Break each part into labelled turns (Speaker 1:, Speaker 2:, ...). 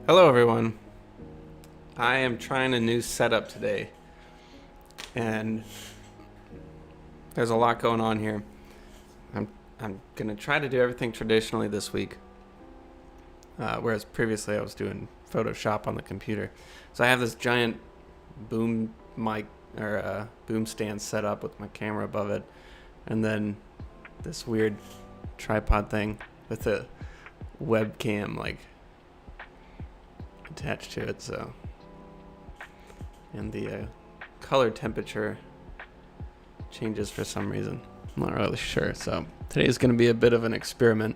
Speaker 1: Hello everyone. I am trying a new setup today and there's a lot going on here. I'm gonna try to do everything traditionally this week, whereas previously I was doing Photoshop on the computer. So I have this giant boom mic or boom stand set up with my camera above it, and then this weird tripod thing with a webcam like attached to it. So, and the color temperature changes for some reason. I'm not really sure. So today is going to be a bit of an experiment.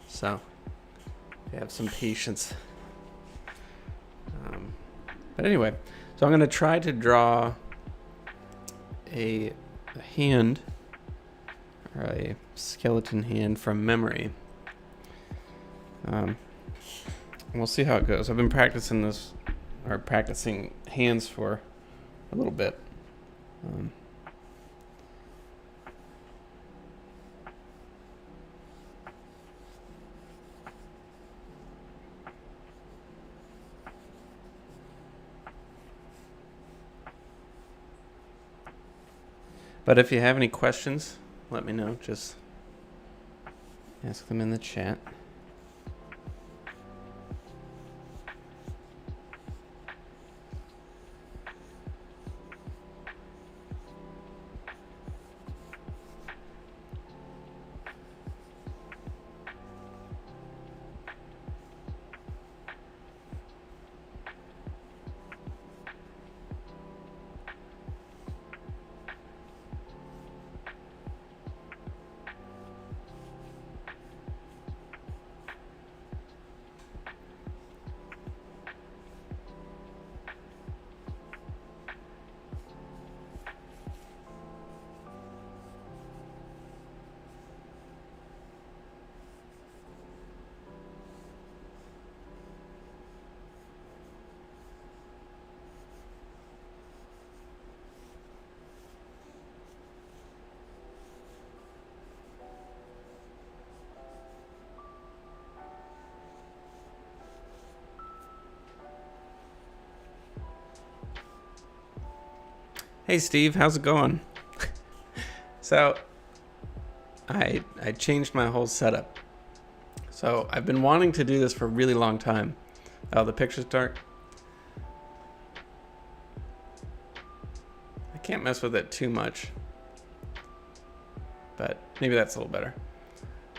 Speaker 1: So have some patience. But anyway, so I'm going to try to draw a hand or a skeleton hand from memory. We'll see how it goes. I've been practicing hands for a little bit. But if you have any questions, let me know. Just ask them in the chat. Hey Steve, how's it going? So I changed my whole setup. So I've been wanting to do this for a really long time. Oh, the picture's dark. I can't mess with it too much, but maybe that's a little better.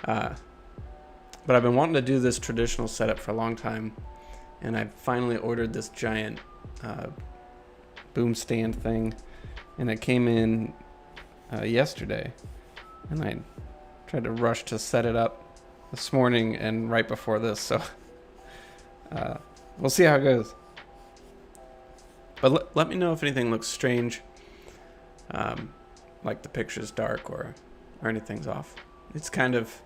Speaker 1: But I've been wanting to do this traditional setup for a long time, and I finally ordered this giant boom stand thing, and it came in yesterday, and I tried to rush to set it up this morning and right before this, so we'll see how it goes. But let me know if anything looks strange, like the picture's dark or anything's off. It's kind of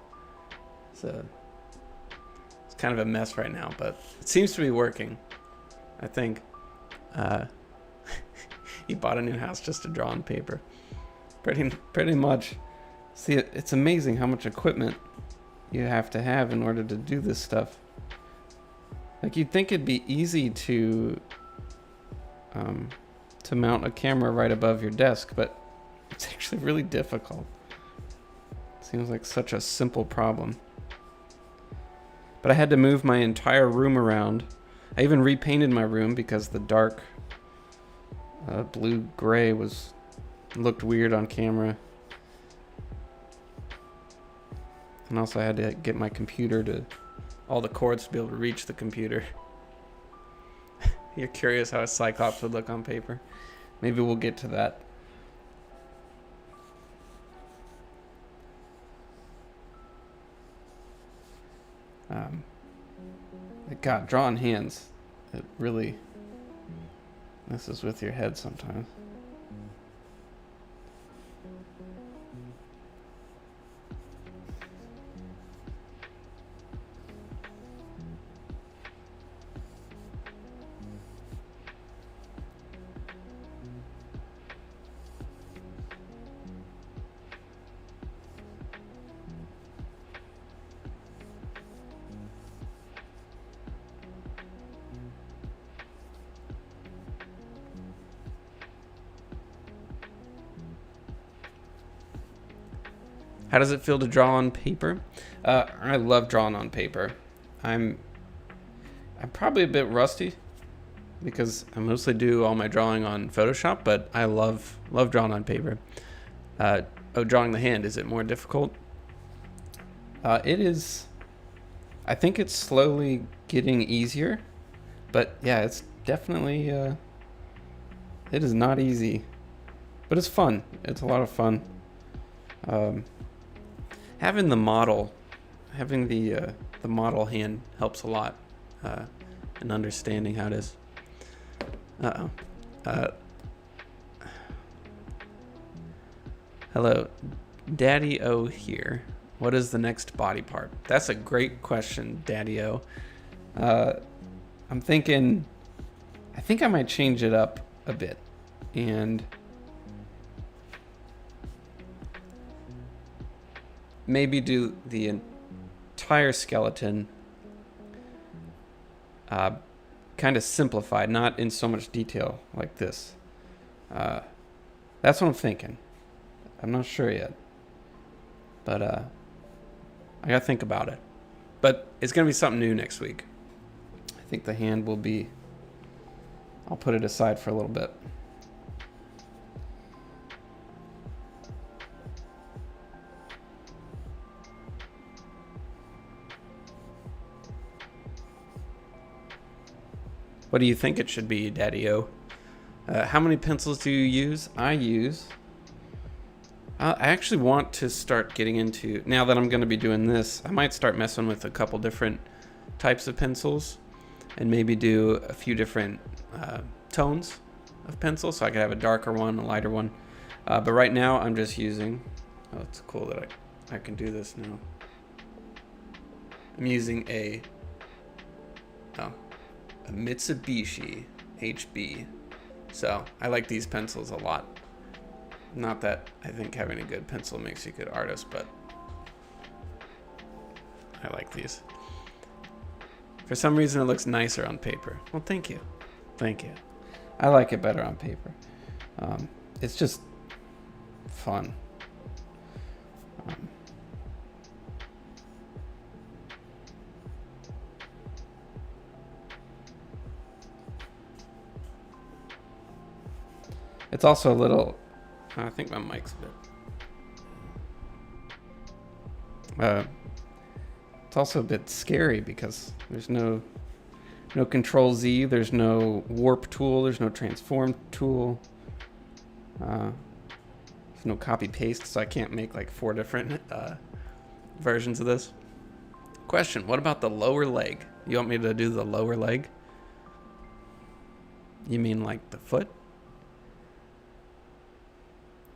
Speaker 1: a mess right now, but it seems to be working, I think. He bought a new house just to draw on paper. Pretty much. See, it's amazing how much equipment you have to have in order to do this stuff. Like, you'd think it'd be easy to mount a camera right above your desk, but it's actually really difficult. Seems like such a simple problem. But I had to move my entire room around. I even repainted my room because the dark blue-gray looked weird on camera. And also I had to get my computer to all the cords to be able to reach the computer. You're curious how a Cyclops would look on paper? Maybe we'll get to that. God, drawing hands, it really messes with your head sometimes. How does it feel to draw on paper? I love drawing on paper. I'm probably a bit rusty because I mostly do all my drawing on Photoshop, but I love drawing on paper. Drawing the hand, is it more difficult? It is. I think it's slowly getting easier, but yeah, it's definitely, it is not easy, but it's fun. It's a lot of fun. Having the model hand helps a lot, in understanding how it is. Hello, Daddyo here. What is the next body part? That's a great question, Daddyo. I'm thinking, I think I might change it up a bit and maybe do the entire skeleton kind of simplified, not in so much detail like this. That's what I'm thinking. I'm not sure yet, but I gotta think about it. But it's gonna be something new next week. I think the hand will be, I'll put it aside for a little bit. What do you think it should be, Daddyo? How many pencils do you use? I actually want to start getting into, now that I'm going to be doing this, I might start messing with a couple different types of pencils and maybe do a few different tones of pencil, so I could have a darker one, a lighter one. But right now I'm just using, oh, it's cool that I can do this now. I'm using a Mitsubishi HB. So I like these pencils a lot. Not that I think having a good pencil makes you a good artist, but I like these. For some reason, it looks nicer on paper. Well, thank you. Thank you. I like it better on paper. It's just fun. It's also a little, I think my mic's a bit, it's also a bit scary because there's no Control Z, there's no warp tool, there's no transform tool, there's no copy paste, so I can't make like 4 different versions of this. Question, what about the lower leg? You want me to do the lower leg? You mean like the foot?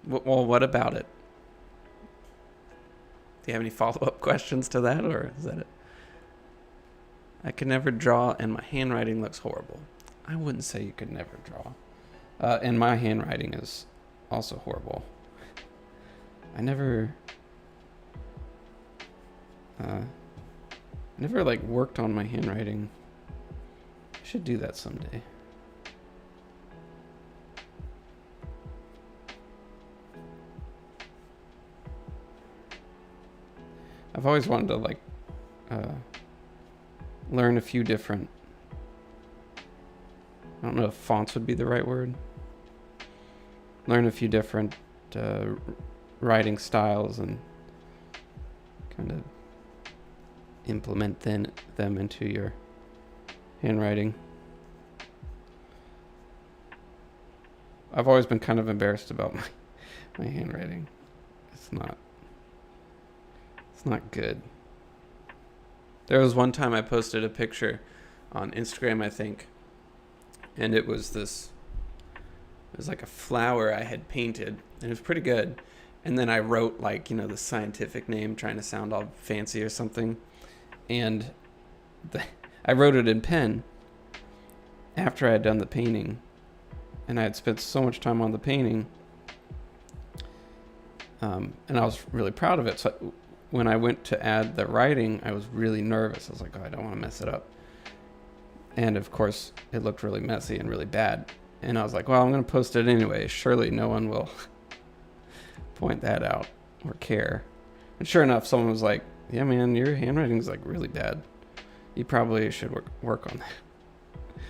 Speaker 1: Well, what about it? Do you have any follow-up questions to that, or is that it? I could never draw, and my handwriting looks horrible. I wouldn't say you could never draw. And my handwriting is also horrible. I never like worked on my handwriting. I should do that someday. I've always wanted to like learn a few different, I don't know if fonts would be the right word. Learn a few different writing styles and kind of implement them into your handwriting. I've always been kind of embarrassed about my handwriting. It's not good. There was one time I posted a picture on Instagram, I think, and it was like a flower I had painted, and it was pretty good. And then I wrote like, the scientific name, trying to sound all fancy or something. And I wrote it in pen after I had done the painting, and I had spent so much time on the painting, and I was really proud of it. So when I went to add the writing, I was really nervous. I was like, oh, I don't want to mess it up. And of course, it looked really messy and really bad. And I was like, well, I'm going to post it anyway. Surely no one will point that out or care. And sure enough, someone was like, yeah, man, your handwriting's like really bad. You probably should work on that.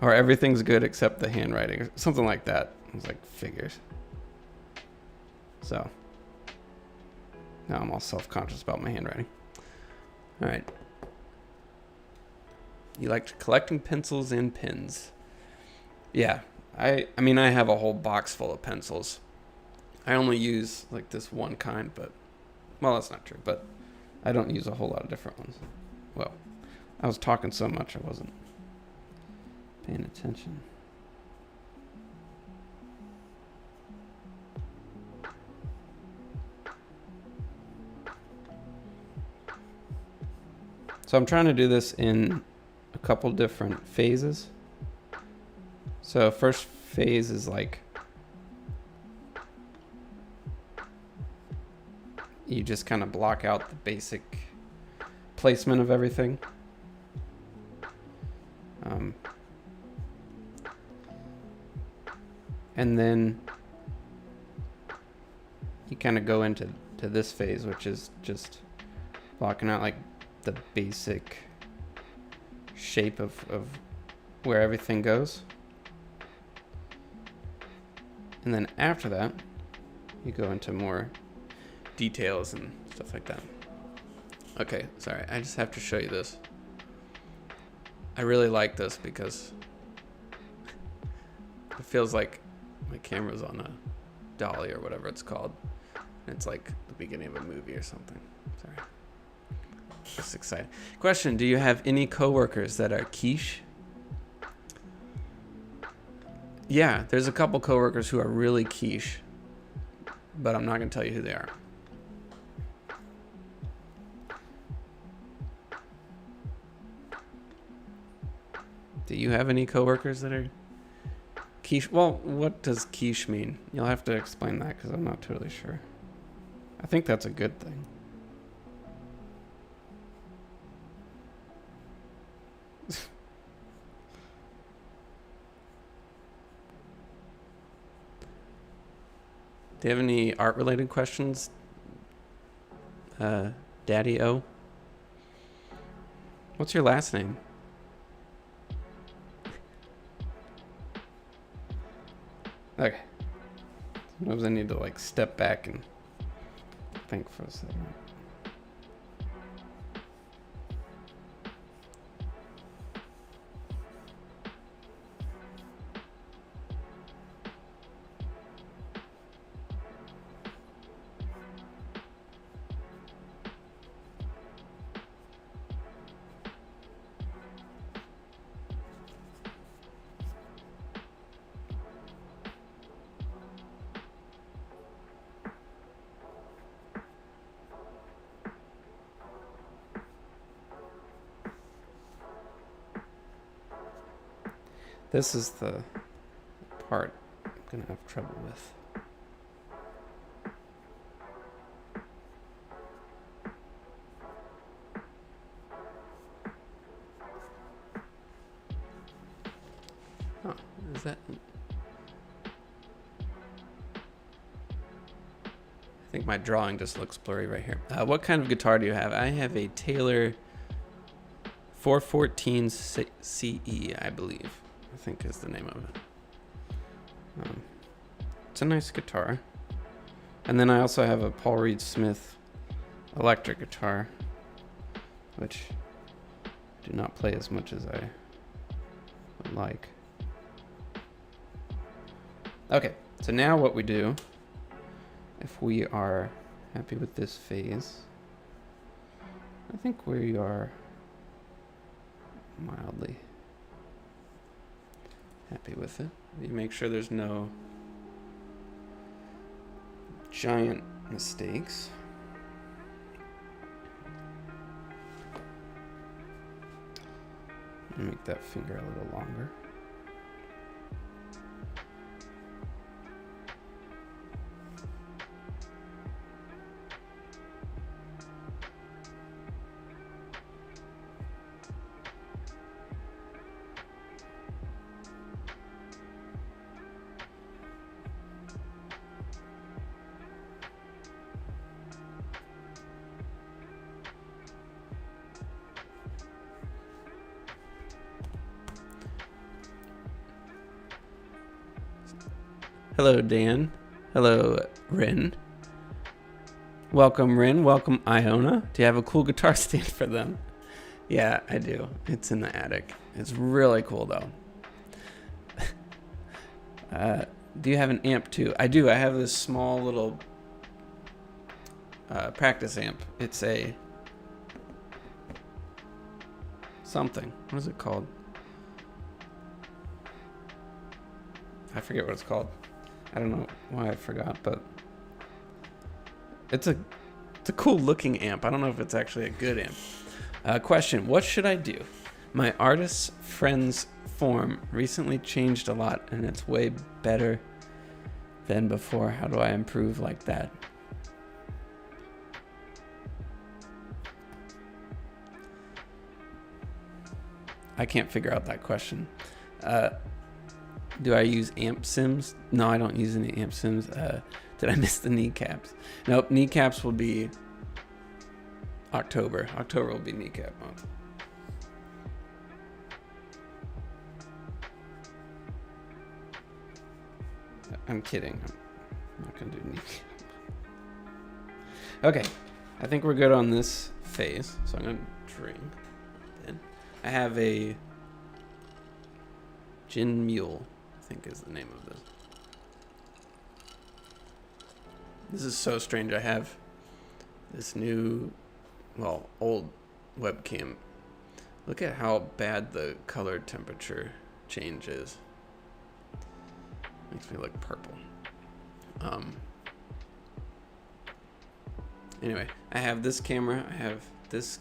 Speaker 1: Or everything's good except the handwriting, or something like that. I was like, figures. So now I'm all self-conscious about my handwriting. All right. You liked collecting pencils and pens. Yeah, I mean, I have a whole box full of pencils. I only use like this one kind, but, well, that's not true, but I don't use a whole lot of different ones. Well, I was talking so much I wasn't paying attention. So I'm trying to do this in a couple different phases. So first phase is like you just kind of block out the basic placement of everything. And then you kind of go into this phase, which is just blocking out like the basic shape of where everything goes. And then after that, you go into more details and stuff like that. Okay, sorry, I just have to show you this. I really like this because it feels like my camera's on a dolly or whatever it's called. And it's like the beginning of a movie or something. Sorry. Just excited. Question, do you have any coworkers that are quiche? Yeah, there's a couple coworkers who are really quiche, but I'm not going to tell you who they are. Do you have any coworkers that are quiche? Well, what does quiche mean? You'll have to explain that because I'm not totally sure. I think that's a good thing. Do you have any art-related questions, Daddyo? What's your last name? Okay. Sometimes I need to like step back and think for a second. This is the part I'm gonna have trouble with. Oh, is that? I think my drawing just looks blurry right here. What kind of guitar do you have? I have a Taylor 414 CE, I believe. I think is the name of it. It's a nice guitar. And then I also have a Paul Reed Smith electric guitar, which I do not play as much as I would like. Okay, so now what we do, if we are happy with this phase, I think we are mildly happy with it. You make sure there's no giant mistakes. Make that finger a little longer. Hello, Dan. Hello, Rin. Welcome, Rin. Welcome, Iona. Do you have a cool guitar stand for them? Yeah, I do. It's in the attic. It's really cool, though. Do you have an amp, too? I do. I have this small little practice amp. It's a something. What is it called? I forget what it's called. I don't know why I forgot, but it's a cool looking amp. I don't know if it's actually a good amp. Question: what should I do? My artist friends form recently changed a lot, and it's way better than before. How do I improve like that? I can't figure out that question. Do I use amp sims? No, I don't use any amp sims. Did I miss the kneecaps? Nope, kneecaps will be October. October will be kneecap month. I'm kidding. I'm not gonna do kneecap. Okay, I think we're good on this phase. So I'm gonna drink. Then I have a gin mule, I think is the name of this. This is so strange. I have this new, well, old webcam. Look at how bad the color temperature change is. Makes me look purple. Anyway, I have this camera. I have this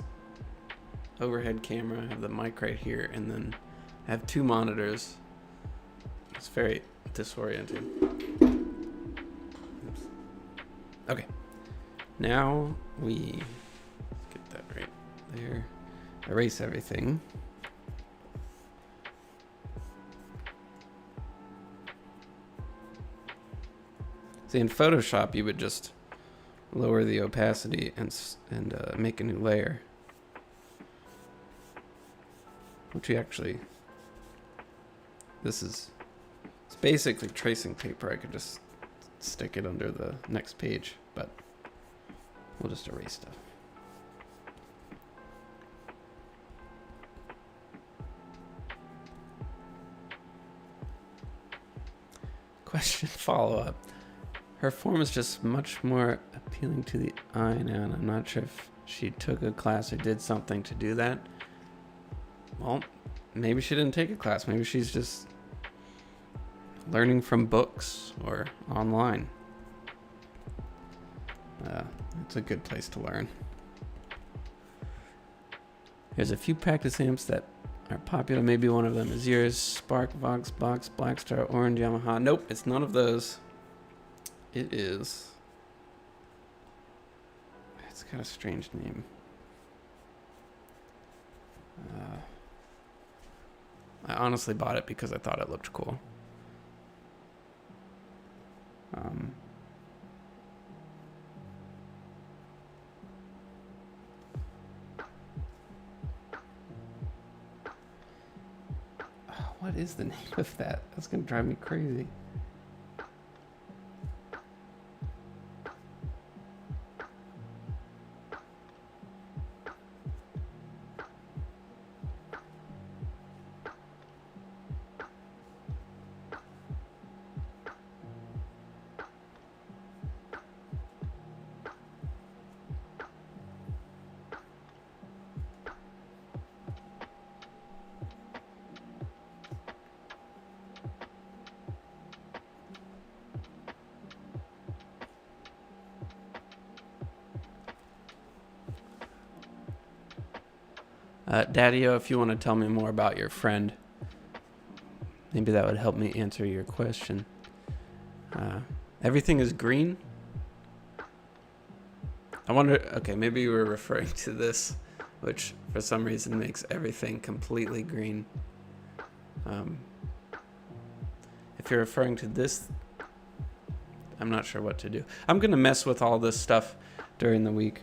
Speaker 1: overhead camera. I have the mic right here, and then I have two monitors. It's very disorienting. Oops. Okay. Now we get that right there. Erase everything. See, in Photoshop, you would just lower the opacity and make a new layer. Which we actually, it's basically tracing paper. I could just stick it under the next page, but we'll just erase stuff. Question follow-up. Her form is just much more appealing to the eye now, and I'm not sure if she took a class or did something to do that. Well, maybe she didn't take a class. Maybe she's just learning from books or online. It's a good place to learn. There's a few practice amps that are popular. Maybe one of them is yours. Spark, Vox, Box, Blackstar, Orange, Yamaha. Nope, it's none of those. It is. It's got a strange name. I honestly bought it because I thought it looked cool. What is the name of that? That's gonna drive me crazy. Daddyo, if you want to tell me more about your friend, maybe that would help me answer your question. Everything is green? I wonder, okay, maybe you were referring to this, which for some reason makes everything completely green. If you're referring to this, I'm not sure what to do. I'm going to mess with all this stuff during the week.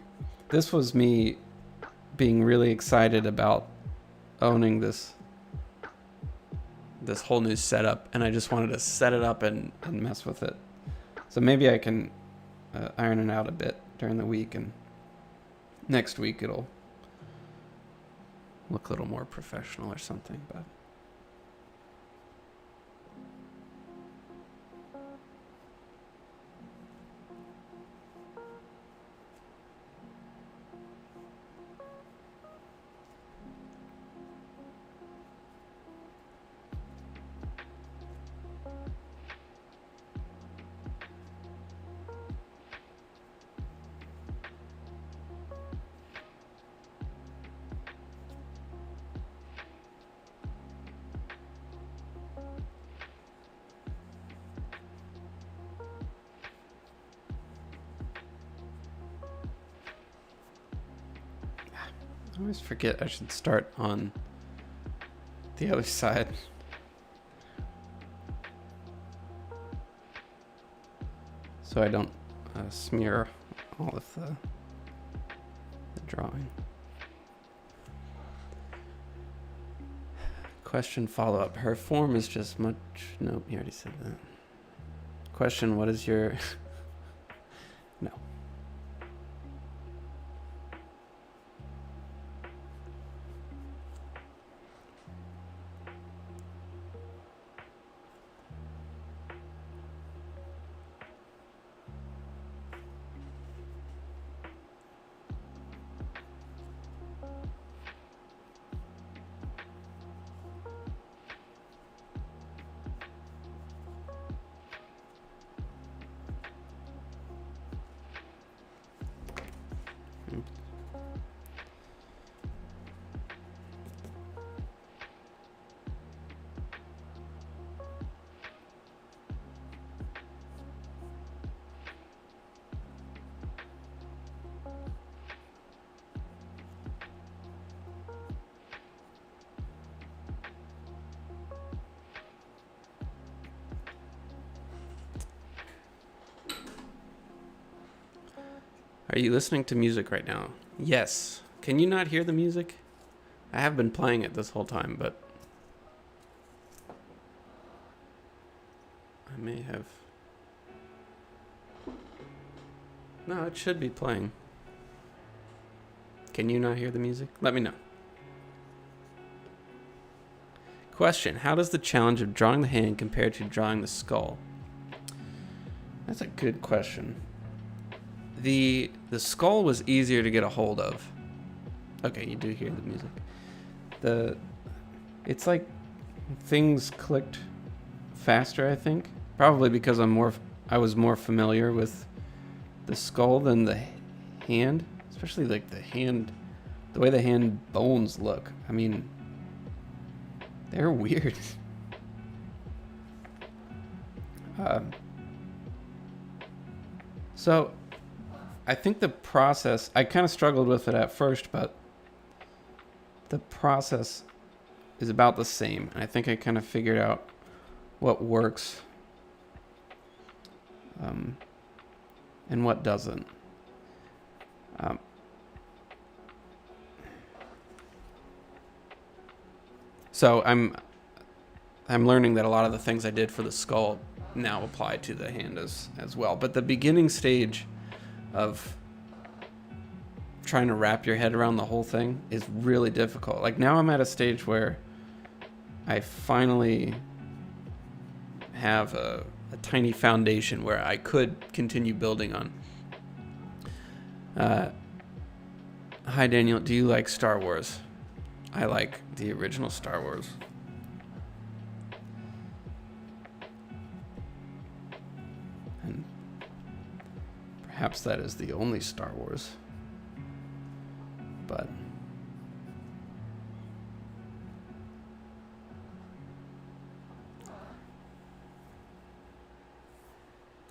Speaker 1: This was me being really excited about owning this this whole new setup, and I just wanted to set it up and mess with it. So maybe I can iron it out a bit during the week, and next week it'll look a little more professional or something. But I always forget I should start on the other side. So I don't smear all of the drawing. Question follow-up. Her form is just much... Nope, you already said that. Question, what is your... No. Are you listening to music right now? Yes. Can you not hear the music? I have been playing it this whole time, but I may have... No, it should be playing. Can you not hear the music? Let me know. Question, how does the challenge of drawing the hand compare to drawing the skull? That's a good question. The skull was easier to get a hold of. Okay, you do hear the music. It's like things clicked faster, I think. Probably because I was more familiar with the skull than the hand, especially like the way the hand bones look. I mean, they're weird. So I think the process, I kind of struggled with it at first, but the process is about the same. And I think I kind of figured out what works and what doesn't. So I'm learning that a lot of the things I did for the skull now apply to the hand as well. But the beginning stage of trying to wrap your head around the whole thing is really difficult. Like now I'm at a stage where I finally have a tiny foundation where I could continue building on. Hi Daniel, do you like Star Wars? I like the original Star Wars. And perhaps that is the only Star Wars. But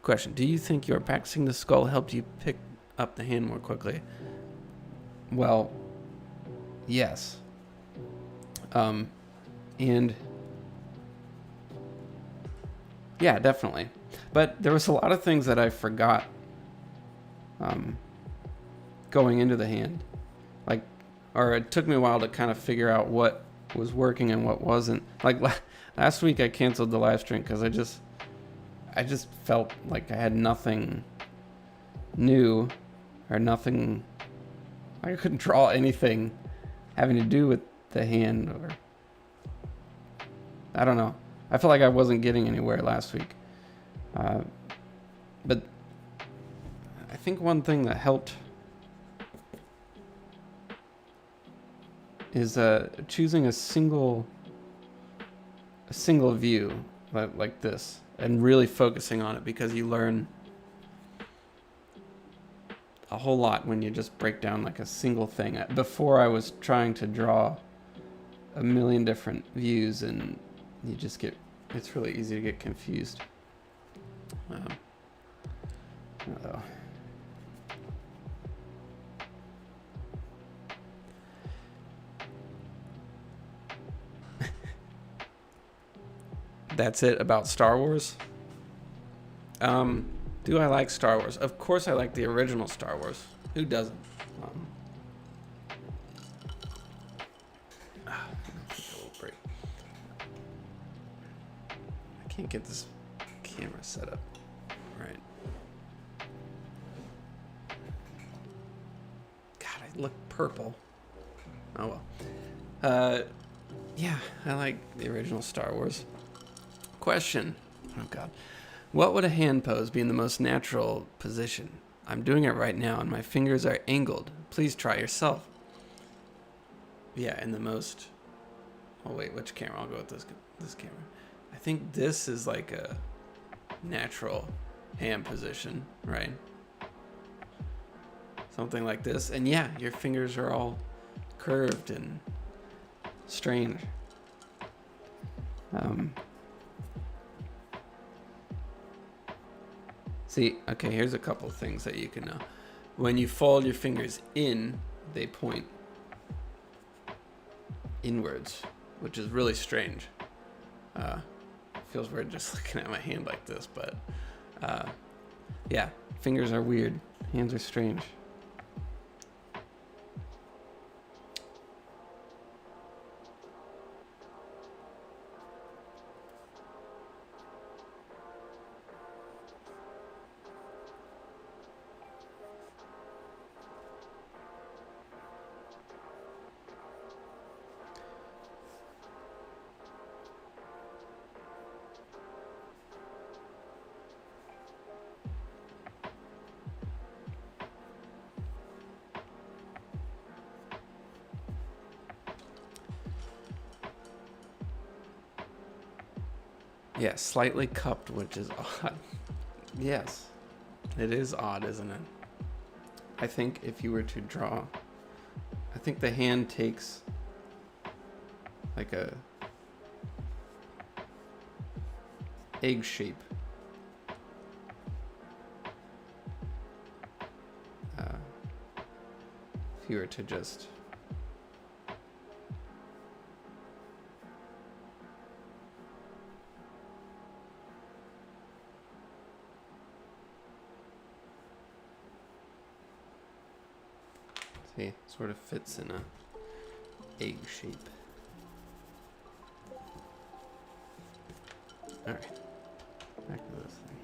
Speaker 1: question, do you think your practicing the skull helped you pick up the hand more quickly? Well, yes. And yeah, definitely. But there was a lot of things that I forgot going into the hand. Or it took me a while to kind of figure out what was working and what wasn't. Like last week I canceled the live stream because I just felt like I had nothing new or nothing. I couldn't draw anything having to do with the hand, or I don't know. I felt like I wasn't getting anywhere last week. But I think one thing that helped is choosing a single view like this and really focusing on it, because you learn a whole lot when you just break down like a single thing. Before I was trying to draw a million different views, and you just get, it's really easy to get confused. That's it about Star Wars. Do I like Star Wars? Of course I like the original Star Wars. Who doesn't? Take a little break. I can't get this camera set up right. God, I look purple. Oh well. Yeah, I like the original Star Wars. Question. Oh God. What would a hand pose be in the most natural position? I'm doing it right now and my fingers are angled. Please try yourself. Yeah, in the most... Oh wait, which camera? I'll go with this camera. I think this is like a natural hand position, right? Something like this. And yeah, your fingers are all curved and strange. See, okay, here's a couple things that you can know. When you fold your fingers in, they point inwards, which is really strange. Feels weird just looking at my hand like this, but yeah, fingers are weird. Hands are strange. Yeah, slightly cupped, which is odd. Yes, it is odd, isn't it? I think if you were to draw, I think the hand takes like a egg shape. If you were to just see, sort of fits in a egg shape. All right, back to this thing.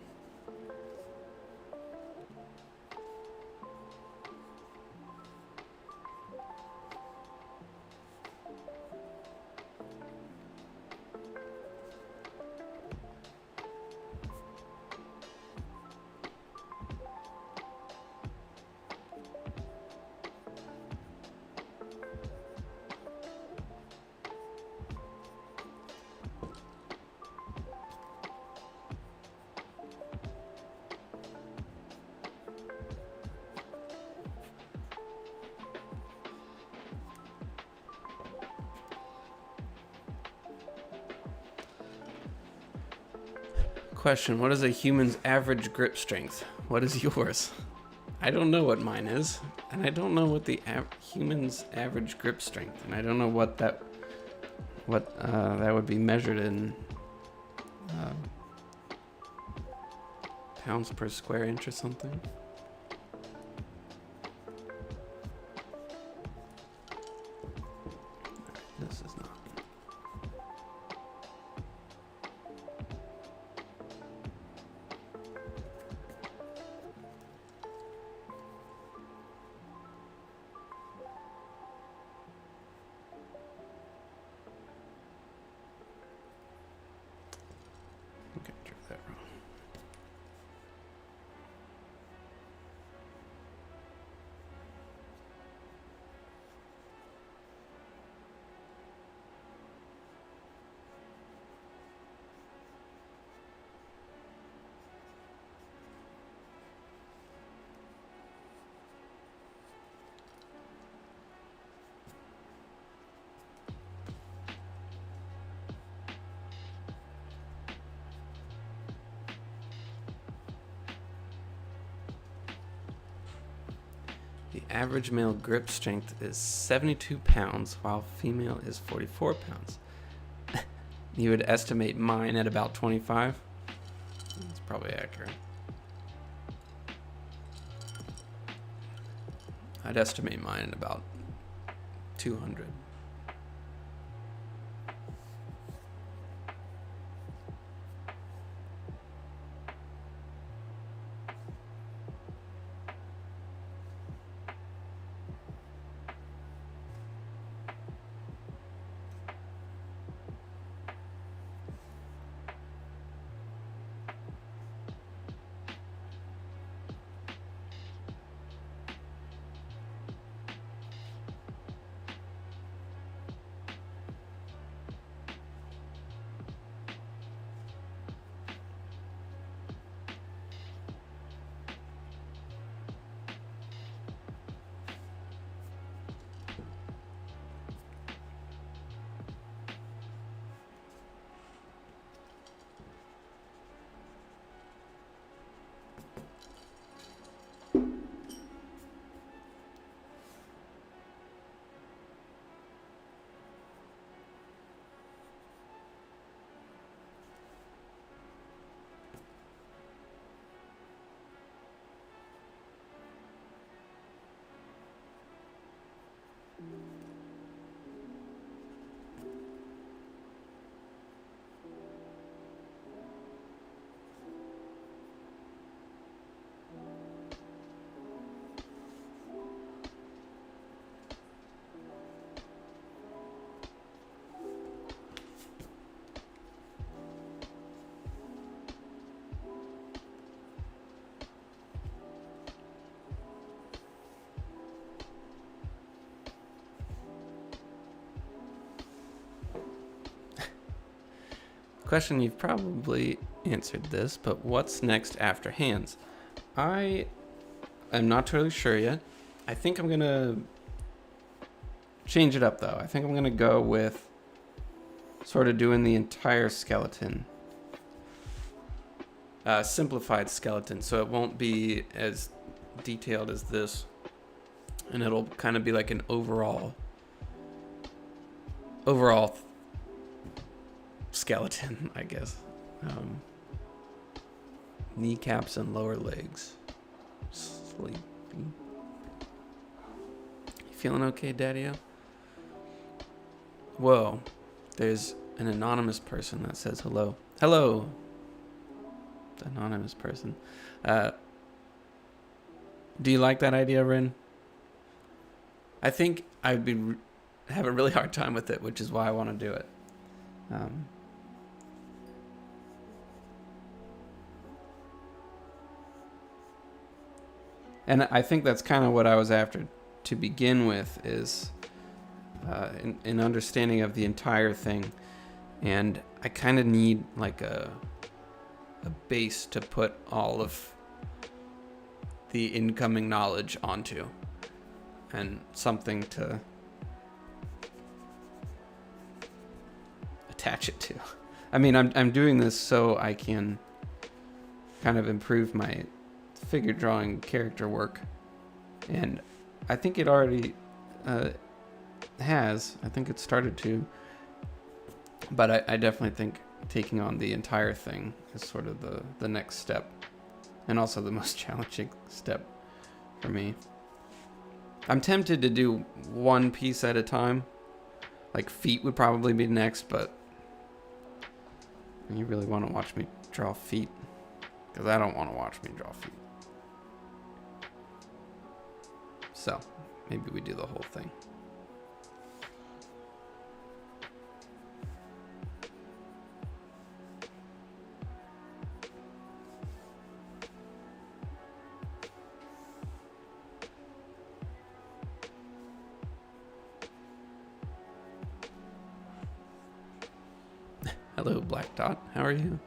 Speaker 1: Question, what is a human's average grip strength? What is yours? I don't know what mine is, and I don't know what the human's average grip strength, and I don't know what that would be measured in pounds per square inch or something. This is not. average male grip strength is 72 pounds, while female is 44 pounds. You would estimate mine at about 25? That's probably accurate. I'd estimate mine at about 200. Question, you've probably answered this, but what's next after hands? I am not totally sure yet. I think I'm gonna change it up though. I think I'm gonna go with sort of doing the entire skeleton. Simplified skeleton, so it won't be as detailed as this. And it'll kind of be like an overall skeleton, I guess. Kneecaps and lower legs. Sleepy. You feeling okay, Daddyo? Whoa. There's an anonymous person that says hello. Hello! The anonymous person. Do you like that idea, Rin? I think I'd have a really hard time with it, which is why I want to do it. And I think that's kind of what I was after to begin with, is an understanding of the entire thing. And I kind of need like a base to put all of the incoming knowledge onto, and something to attach it to. I mean, I'm doing this so I can kind of improve my figure drawing character work, and I think it already has. I think it started to, but I definitely think taking on the entire thing is sort of the next step, and also the most challenging step for me. I'm tempted to do one piece at a time. Like feet would probably be next, but you really want to watch me draw feet? Because I don't want to watch me draw feet. So, maybe we do the whole thing. Hello, Black Dot. How are you?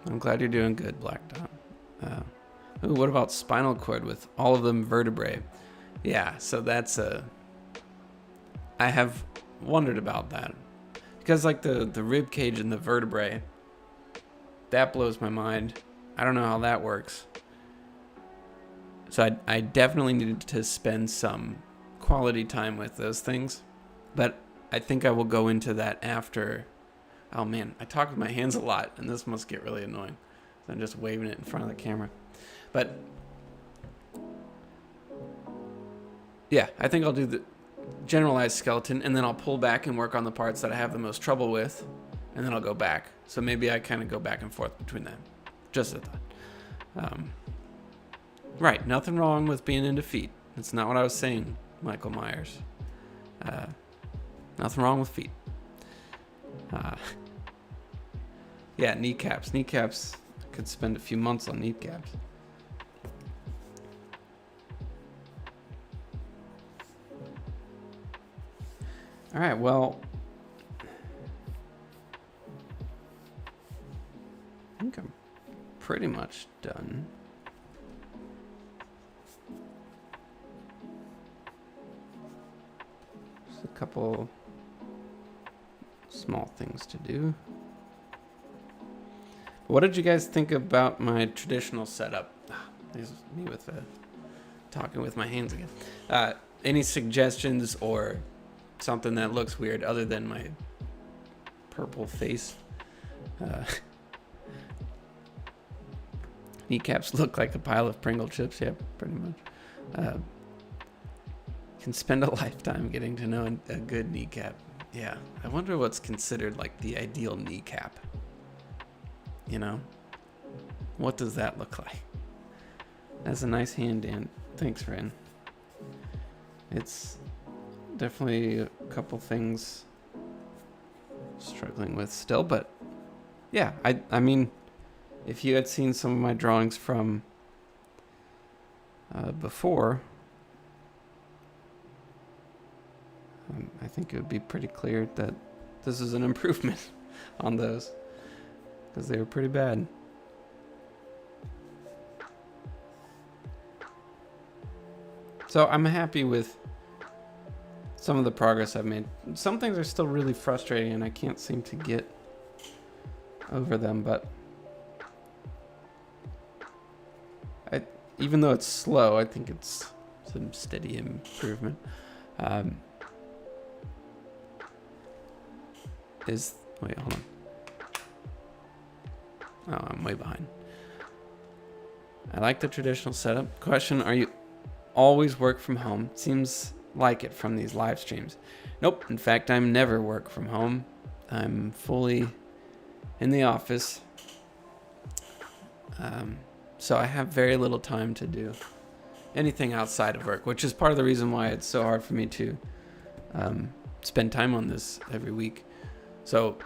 Speaker 1: I'm glad you're doing good, Black Dot. Ooh, what about spinal cord with all of them vertebrae? Yeah, so that's I have wondered about that. Because like the rib cage and the vertebrae, that blows my mind. I don't know how that works. So I definitely needed to spend some quality time with those things. But I think I will go into that after. Oh man, I talk with my hands a lot, and this must get really annoying. So I'm just waving it in front of the camera. But yeah, I think I'll do the generalized skeleton, and then I'll pull back and work on the parts that I have the most trouble with, and then I'll go back. So maybe I kind of go back and forth between them. Just a thought. Right, nothing wrong with being into feet. That's not what I was saying, Michael Myers. Nothing wrong with feet. Yeah, kneecaps. Kneecaps, I could spend a few months on kneecaps. All right, well, I think I'm pretty much done. Just a couple small things to do. What did you guys think about my traditional setup? This is me with talking with my hands again. Any suggestions or something that looks weird other than my purple face? Kneecaps look like a pile of Pringle chips. Yeah, pretty much. Can spend a lifetime getting to know a good kneecap. Yeah, I wonder what's considered like the ideal kneecap. You know, what does that look like? That's a nice hand, Dan. Thanks, Ren. It's definitely a couple things struggling with still, but yeah, I mean, if you had seen some of my drawings from before, I think it would be pretty clear that this is an improvement on those, because they were pretty bad. So I'm happy with some of the progress I've made. Some things are still really frustrating and I can't seem to get over them, but even though it's slow, I think it's some steady improvement. Wait, hold on. Oh, I'm way behind. I like the traditional setup. Question, are you always work from home? Seems like it from these live streams. Nope. In fact, I'm never work from home. I'm fully in the office. So I have very little time to do anything outside of work, which is part of the reason why it's so hard for me to spend time on this every week. So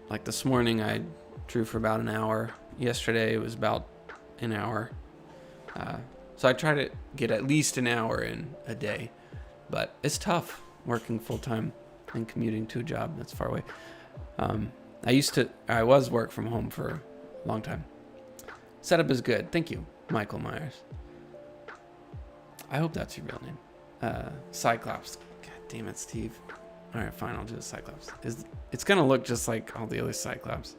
Speaker 1: like this morning, I drew for about an hour. Yesterday, it was about an hour. So I try to get at least an hour in a day, but it's tough working full time and commuting to a job that's far away. I was work from home for a long time. Setup is good. Thank you, Michael Myers. I hope that's your real name. Cyclops. God damn it, Steve. All right, fine. I'll do the Cyclops. It's going to look just like all the other Cyclops.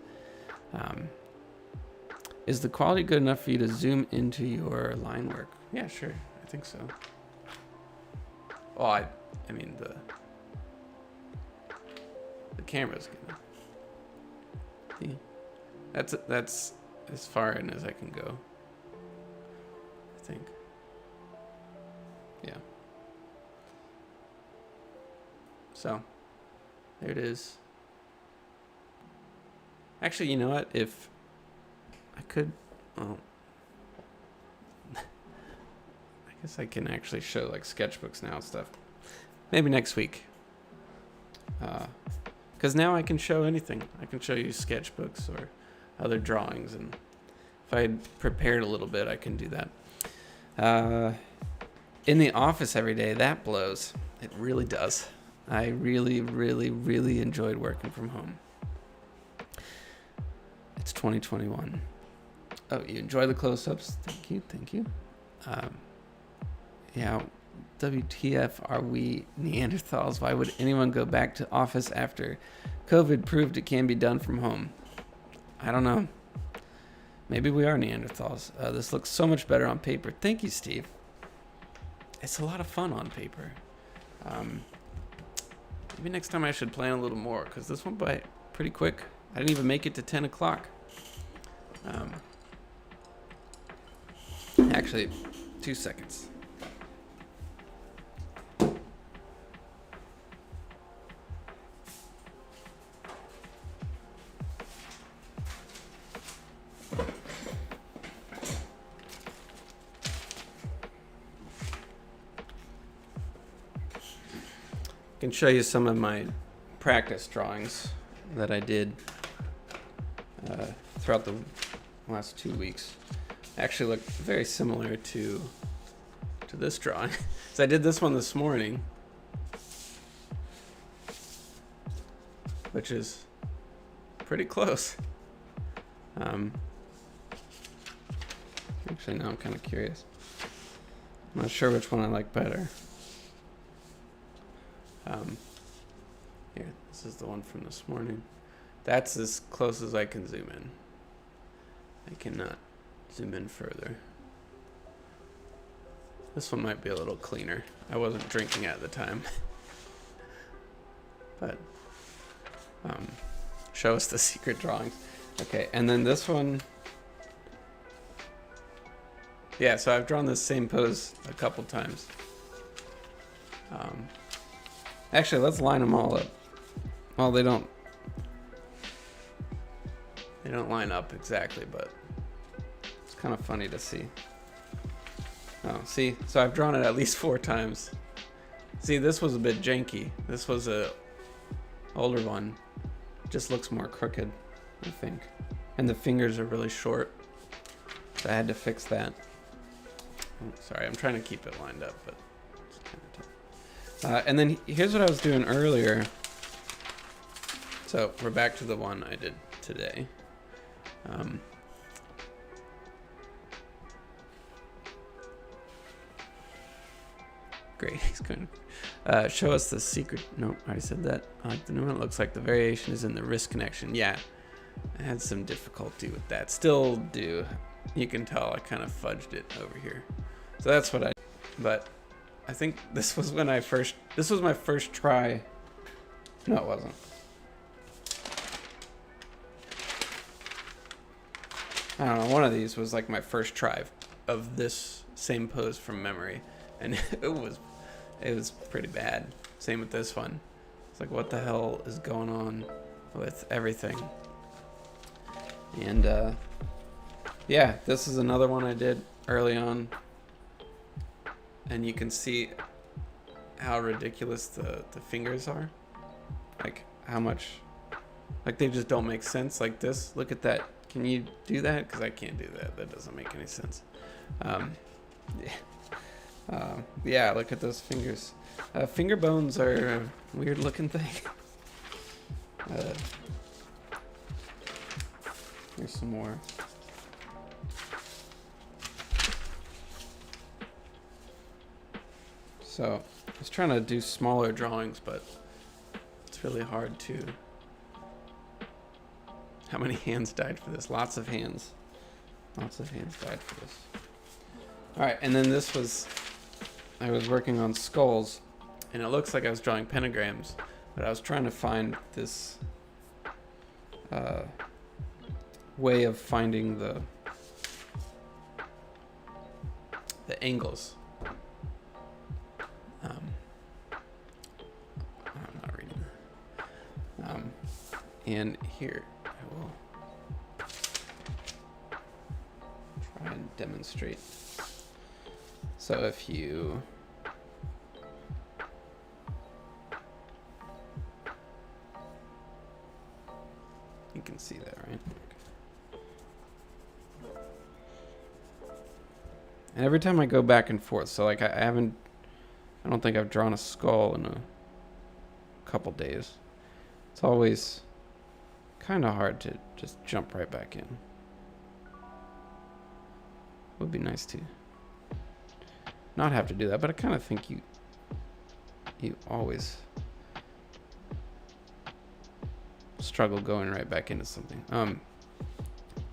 Speaker 1: Is the quality good enough for you to zoom into your line work? Yeah, sure. I think so. Oh, I mean, the camera's good. Yeah. That's as far in as I can go, I think. Yeah. So, there it is. Actually, you know what? If I could, well, I guess I can actually show like sketchbooks now and stuff. Maybe next week. Because now I can show anything. I can show you sketchbooks or other drawings, and if I had prepared a little bit, I can do that. In the office every day, that blows. It really does. I really, really, really enjoyed working from home. It's 2021. Oh, you enjoy the close-ups? Thank you. Yeah, WTF are we Neanderthals? Why would anyone go back to office after COVID proved it can be done from home? I don't know. Maybe we are Neanderthals. This looks so much better on paper. Thank you, Steve. It's a lot of fun on paper. Maybe next time I should plan a little more, because this went by pretty quick. I didn't even make it to 10 o'clock. Actually, 2 seconds. I can show you some of my practice drawings that I did throughout the last 2 weeks. Actually look very similar to this drawing. So I did this one this morning, which is pretty close. Actually, now I'm kind of curious. I'm not sure which one I like better. Here, this is the one from this morning. That's as close as I can zoom in. I cannot zoom in further. This one might be a little cleaner. I wasn't drinking at the time. But show us the secret drawings. Okay, and then this one. Yeah, so I've drawn this same pose a couple times. Actually, let's line them all up. Well, they don't line up exactly, but it's kind of funny to see. Oh, see, so I've drawn it at least 4 times. See, this was a bit janky. This was a older one. Just looks more crooked, I think. And the fingers are really short. So I had to fix that. Oh, sorry, I'm trying to keep it lined up, but it's kind of tough. And then here's what I was doing earlier. So we're back to the one I did today. Great, he's going to show us the secret. Nope, I already said that. I like the new one. It looks like the variation is in the wrist connection. Yeah, I had some difficulty with that. Still do. You can tell I kind of fudged it over here. So that's what I, but I think this was when this was my first try. No, it wasn't. I don't know, one of these was like my first try of this same pose from memory. And it was pretty bad. Same with this one. It's like, what the hell is going on with everything? And yeah, this is another one I did early on. And you can see how ridiculous the fingers are. Like how much, like they just don't make sense like this. Look at that. Can you do that? Because I can't do that. That doesn't make any sense. Yeah, look at those fingers. Finger bones are a weird looking thing. Here's some more. So I was trying to do smaller drawings, but it's really hard to. How many hands died for this? Lots of hands. Lots of hands died for this. All right, and then this was, I was working on skulls, and it looks like I was drawing pentagrams, but I was trying to find this way of finding the angles. I'm not reading that. And here, I will try and demonstrate. So if you can see that, right? And every time I go back and forth, so like I don't think I've drawn a skull in a couple days. It's always kind of hard to just jump right back in. Would be nice to not have to do that, but I kind of think you always struggle going right back into something. All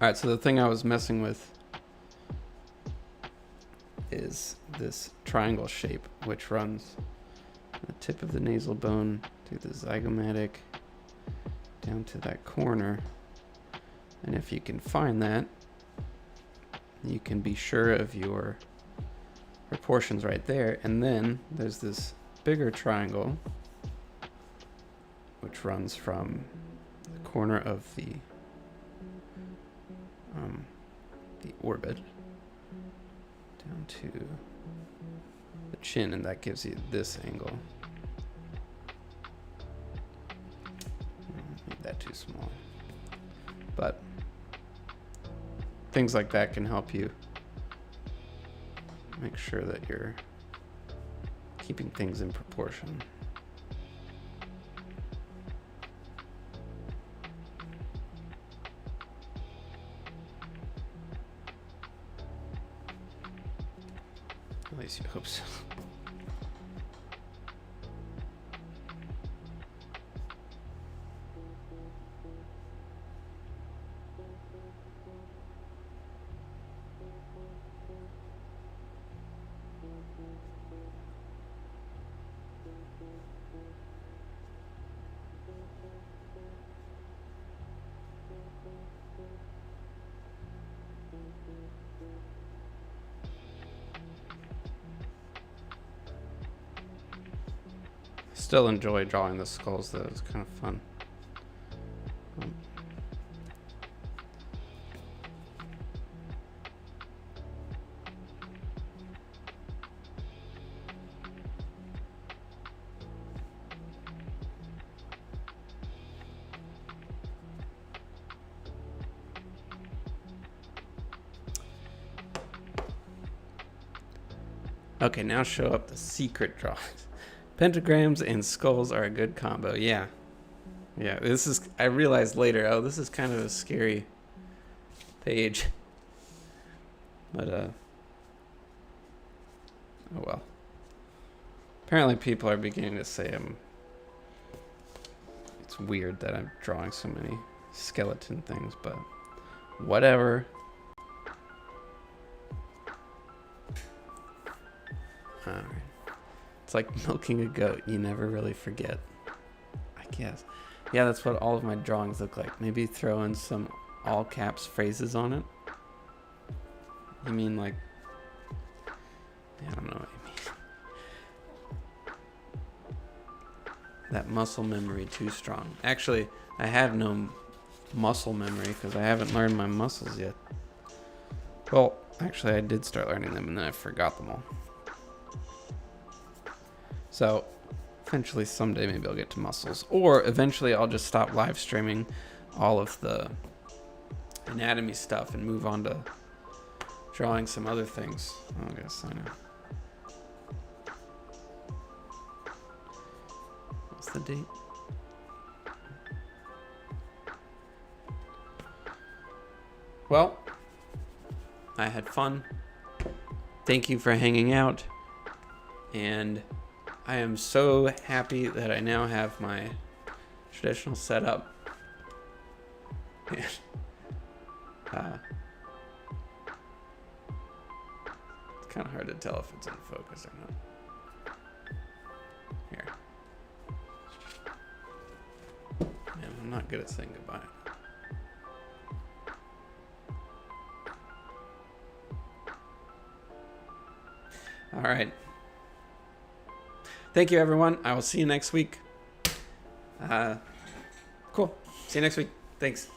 Speaker 1: right, so the thing I was messing with is this triangle shape, which runs the tip of the nasal bone through the zygomatic down to that corner. And if you can find that, you can be sure of your proportions right there. And then there's this bigger triangle, which runs from the corner of the orbit down to the chin, and that gives you this angle. Made that too small. But things like that can help you make sure that you're keeping things in proportion. At least you hope so. Still enjoy drawing the skulls though, it's kind of fun. Okay, now show up the secret drawings. Pentagrams and skulls are a good combo. Yeah. Yeah, this is, I realized later, oh, this is kind of a scary page. But, oh well. Apparently people are beginning to say it's weird that I'm drawing so many skeleton things, but whatever. Alright. It's like milking a goat. You never really forget, I guess. Yeah, that's what all of my drawings look like. Maybe throw in some all caps phrases on it. You mean like, I don't know what you mean. That muscle memory too strong. Actually, I have no muscle memory because I haven't learned my muscles yet. Well, actually I did start learning them and then I forgot them all. So eventually someday maybe I'll get to muscles, or eventually I'll just stop live streaming all of the anatomy stuff and move on to drawing some other things. Oh, I guess I know. What's the date? Well, I had fun. Thank you for hanging out. And I am so happy that I now have my traditional setup. It's kind of hard to tell if it's in focus or not. Here. Man, I'm not good at saying goodbye. All right. Thank you, everyone. I will see you next week. Cool. See you next week. Thanks.